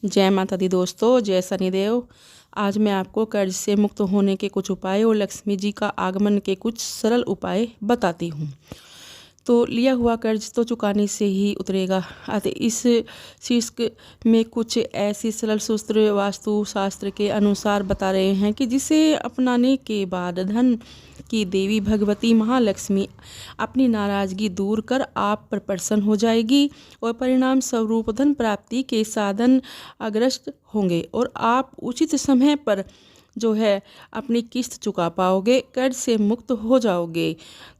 जय माता दी दोस्तों, जय शनिदेव। आज मैं आपको कर्ज से मुक्त होने के कुछ उपाय और लक्ष्मी जी का आगमन के कुछ सरल उपाय बताती हूँ। तो लिया हुआ कर्ज तो चुकाने से ही उतरेगा। अतः इस शीर्षक में कुछ ऐसी सरल सूत्र वास्तु शास्त्र के अनुसार बता रहे हैं कि जिसे अपनाने के बाद धन की देवी भगवती महालक्ष्मी अपनी नाराजगी दूर कर आप पर प्रसन्न हो जाएगी और परिणाम स्वरूप धन प्राप्ति के साधन अग्रस्त होंगे और आप उचित समय पर जो है अपनी किस्त चुका पाओगे, कर्ज से मुक्त हो जाओगे।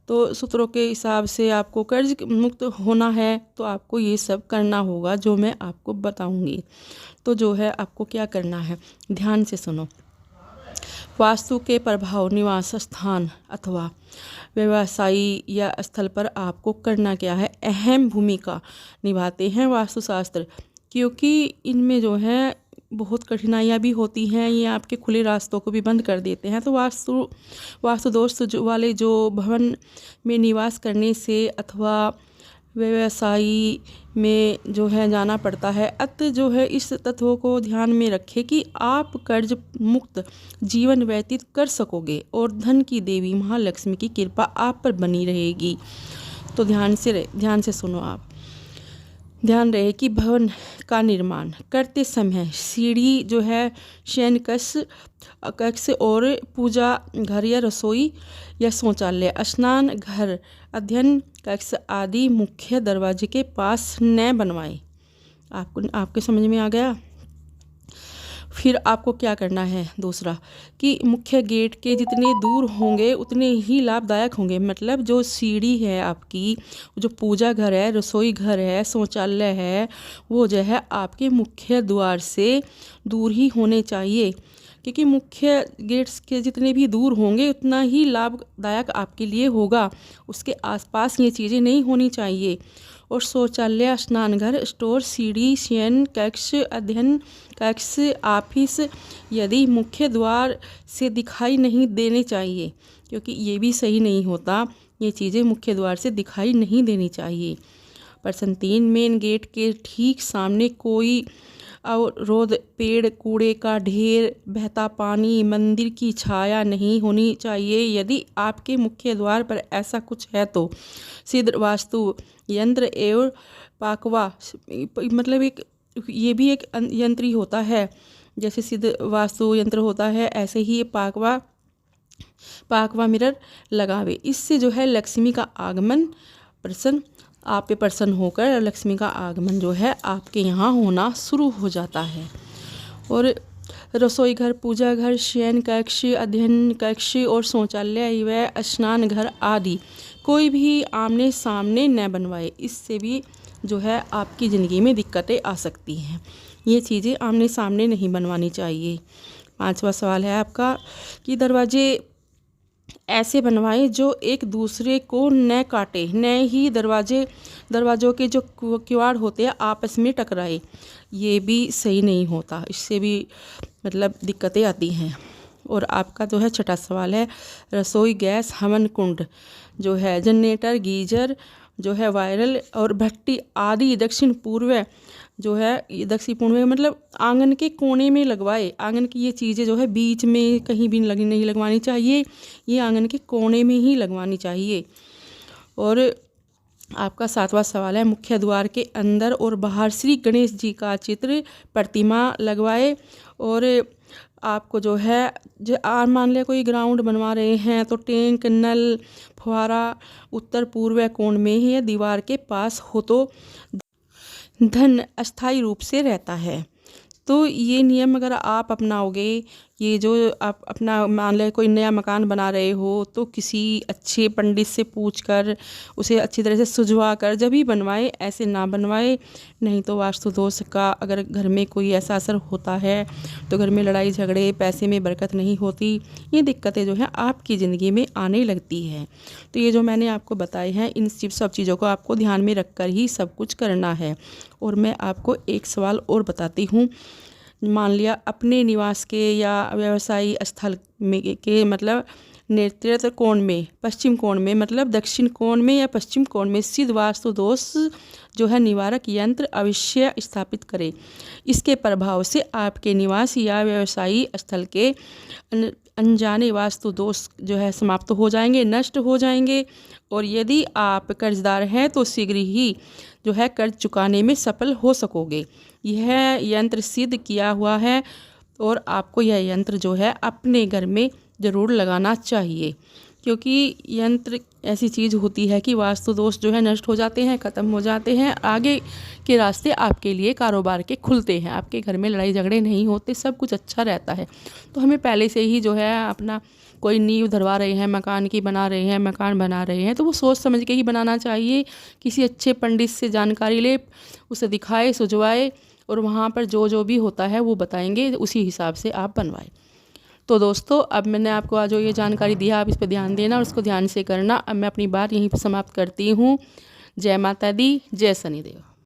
तो सूत्रों के हिसाब से आपको कर्ज मुक्त होना है तो आपको ये सब करना होगा जो मैं आपको बताऊंगी। तो जो है आपको क्या करना है, ध्यान से सुनो। वास्तु के प्रभाव निवास स्थान अथवा व्यवसायी या स्थल पर आपको करना क्या है, अहम भूमिका निभाते हैं वास्तुशास्त्र, क्योंकि इनमें जो है बहुत कठिनाइयाँ भी होती हैं। ये आपके खुले रास्तों को भी बंद कर देते हैं। तो वास्तु दोष वाले जो भवन में निवास करने से अथवा व्यवसायी में जो है जाना पड़ता है, अतः जो है इस तत्वों को ध्यान में रखें कि आप कर्ज मुक्त जीवन व्यतीत कर सकोगे और धन की देवी महालक्ष्मी की कृपा आप पर बनी रहेगी। तो ध्यान से सुनो आप। ध्यान रहे कि भवन का निर्माण करते समय सीढ़ी जो है शयन कक्ष और पूजा घर या रसोई या शौचालय, स्नान घर, अध्ययन कक्ष आदि मुख्य दरवाजे के पास न बनवाएं। आपके समझ में आ गया। फिर आपको क्या करना है दूसरा, कि मुख्य गेट के जितने दूर होंगे उतने ही लाभदायक होंगे। मतलब जो सीढ़ी है आपकी, जो पूजा घर है, रसोई घर है, शौचालय है, वो जो है आपके मुख्य द्वार से दूर ही होने चाहिए, क्योंकि मुख्य गेट्स के जितने भी दूर होंगे उतना ही लाभदायक आपके लिए होगा। उसके आसपास ये चीज़ें नहीं होनी चाहिए। और शौचालय, स्नानघर, स्टोर, सीढ़ी, शयन कक्ष, अध्ययन कक्ष, ऑफिस यदि मुख्य द्वार से दिखाई नहीं देने चाहिए, क्योंकि ये भी सही नहीं होता। ये चीज़ें मुख्य द्वार से दिखाई नहीं देनी चाहिए। प्रश्न 3, मेन गेट के ठीक सामने कोई अवरोध, पेड़, कूड़े का ढेर, बहता पानी, मंदिर की छाया नहीं होनी चाहिए। यदि आपके मुख्य द्वार पर ऐसा कुछ है तो सिद्ध वास्तु यंत्र एवं पाकवा, मतलब ये भी एक यंत्र ही होता है। जैसे सिद्ध वास्तु यंत्र होता है, ऐसे ही ये पाकवा मिरर लगावे। इससे जो है लक्ष्मी का आगमन आप पे प्रसन्न होकर लक्ष्मी का आगमन जो है आपके यहाँ होना शुरू हो जाता है। और रसोई घर, पूजा घर, शयन कक्ष, अध्ययन कक्ष और शौचालय व स्नान घर आदि कोई भी आमने सामने न बनवाए। इससे भी जो है आपकी ज़िंदगी में दिक्कतें आ सकती हैं। ये चीज़ें आमने सामने नहीं बनवानी चाहिए। 5वां सवाल है आपका कि दरवाजे ऐसे बनवाए जो एक दूसरे को न काटे, न ही दरवाज़ों के जो किवाड़ होते हैं आपस में टकराए। ये भी सही नहीं होता, इससे भी मतलब दिक्कतें आती हैं। और आपका जो है 6वां सवाल है, रसोई गैस, हवन कुंड जो है, जनरेटर, गीजर जो है, वायरल और भट्टी आदि दक्षिण पूर्व जो है, ये दक्षिण पूर्व में मतलब आंगन के कोने में लगवाए। आंगन की ये चीज़ें जो है बीच में कहीं भी नहीं लगवानी चाहिए, ये आंगन के कोने में ही लगवानी चाहिए। और आपका 7वां सवाल है, मुख्य द्वार के अंदर और बाहर श्री गणेश जी का चित्र, प्रतिमा लगवाए। और आपको जो है मान लिया कोई ग्राउंड बनवा रहे हैं तो टैंक, नल, फुहारा उत्तर पूर्व कोण में ही दीवार के पास हो तो धन अस्थायी रूप से रहता है। तो ये नियम अगर आप अपनाओगे, ये जो आप अपना मान लें कोई नया मकान बना रहे हो तो किसी अच्छे पंडित से पूछकर उसे अच्छी तरह से सुझवा कर जब ही बनवाए, ऐसे ना बनवाए। नहीं तो वास्तु दोष का अगर घर में कोई ऐसा असर होता है तो घर में लड़ाई झगड़े, पैसे में बरकत नहीं होती। ये दिक्कतें जो हैं आपकी ज़िंदगी में आने लगती है। तो ये जो मैंने आपको बताए हैं, इन सब चीज़ों को आपको ध्यान में रख कर ही सब कुछ करना है। और मैं आपको एक सवाल और बताती हूँ। मान लिया अपने निवास के या व्यवसायी स्थल में के मतलब नेतृत्व कोण में, पश्चिम कोण में मतलब दक्षिण कोण में या पश्चिम कोण में सिद्ध वास्तु दोष जो है निवारक यंत्र अवश्य स्थापित करें। इसके प्रभाव से आपके निवास या व्यवसायी स्थल के अनजाने वास्तु दोष जो है समाप्त हो जाएंगे, नष्ट हो जाएंगे। और यदि आप कर्जदार हैं तो शीघ्र ही जो है कर्ज चुकाने में सफल हो सकोगे। यह यंत्र सिद्ध किया हुआ है और आपको यह यंत्र जो है अपने घर में ज़रूर लगाना चाहिए, क्योंकि यंत्र ऐसी चीज़ होती है कि वास्तु दोष जो है नष्ट हो जाते हैं, ख़त्म हो जाते हैं। आगे के रास्ते आपके लिए कारोबार के खुलते हैं, आपके घर में लड़ाई झगड़े नहीं होते, सब कुछ अच्छा रहता है। तो हमें पहले से ही जो है अपना कोई नींव धरवा रहे हैं, मकान की बना रहे हैं, मकान बना रहे हैं, तो वो सोच समझ के ही बनाना चाहिए। किसी अच्छे पंडित से जानकारी ले, उसे दिखाए, सुझवाए और वहाँ पर जो भी होता है वो बताएंगे, उसी हिसाब से आप बनवाएं। तो दोस्तों, अब मैंने आपको आज जो ये जानकारी दिया, आप इस पर ध्यान देना और उसको ध्यान से करना। अब मैं अपनी बात यहीं पर समाप्त करती हूँ। जय माता दी, जय शनिदेव।